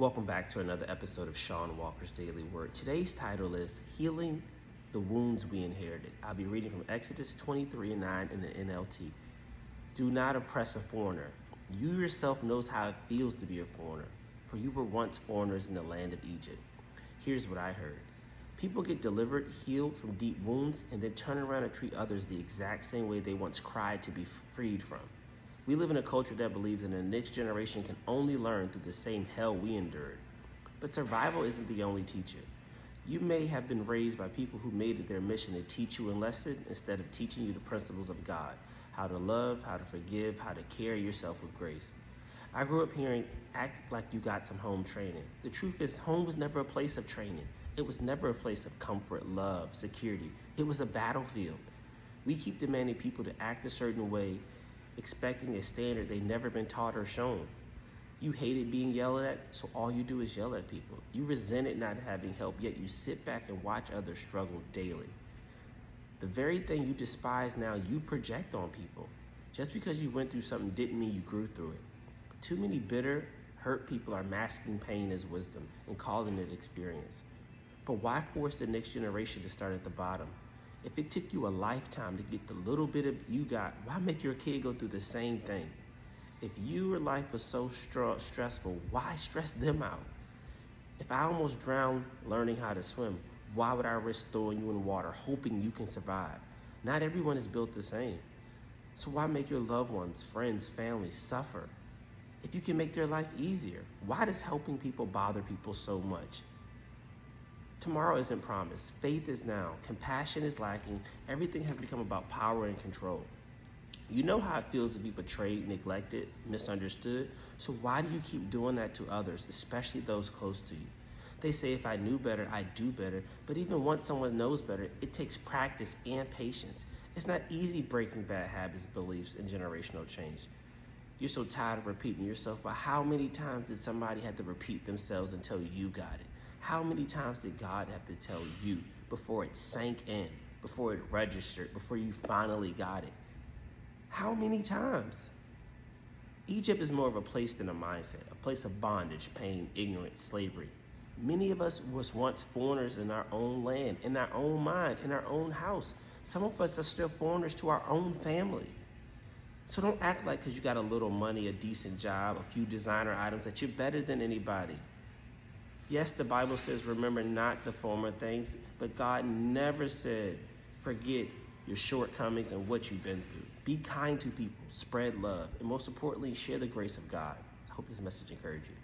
Welcome back to another episode of Sean Walker's Daily Word. Today's title is Healing the Wounds We Inherited. I'll be reading from Exodus 23:9 in the NLT. Do not oppress a foreigner. You yourself knows how it feels to be a foreigner, for you were once foreigners in the land of Egypt. Here's what I heard. People get delivered, healed from deep wounds, and then turn around and treat others the exact same way they once cried to be freed from. We live in a culture that believes that the next generation can only learn through the same hell we endured. But survival isn't the only teacher. You may have been raised by people who made it their mission to teach you a lesson instead of teaching you the principles of God, how to love, how to forgive, how to carry yourself with grace. I grew up hearing, act like you got some home training. The truth is, home was never a place of training. It was never a place of comfort, love, security. It was a battlefield. We keep demanding people to act a certain way, expecting a standard they've never been taught or shown. You hated being yelled at, so all you do is yell at people. You resented not having help, yet you sit back and watch others struggle daily. The very thing you despise now, you project on people. Just because you went through something didn't mean you grew through it. Too many bitter, hurt people are masking pain as wisdom and calling it experience. But why force the next generation to start at the bottom? If it took you a lifetime to get the little bit of you got, why make your kid go through the same thing? If your life was so stressful, why stress them out? If I almost drowned learning how to swim, why would I risk throwing you in water, hoping you can survive? Not everyone is built the same. So why make your loved ones, friends, family suffer? If you can make their life easier, why does helping people bother people so much? Tomorrow isn't promised. Faith is now. Compassion is lacking. Everything has become about power and control. You know how it feels to be betrayed, neglected, misunderstood. So why do you keep doing that to others, especially those close to you? They say if I knew better, I'd do better. But even once someone knows better, it takes practice and patience. It's not easy breaking bad habits, beliefs, and generational change. You're so tired of repeating yourself, but how many times did somebody have to repeat themselves until you got it? How many times did God have to tell you before it sank in, before it registered, before you finally got it? How many times? Egypt is more of a place than a mindset, a place of bondage, pain, ignorance, slavery. Many of us was once foreigners in our own land, in our own mind, in our own house. Some of us are still foreigners to our own family. So don't act like because you got a little money, a decent job, a few designer items that you're better than anybody. Yes, the Bible says, remember not the former things, but God never said, forget your shortcomings and what you've been through. Be kind to people, spread love, and most importantly, share the grace of God. I hope this message encouraged you.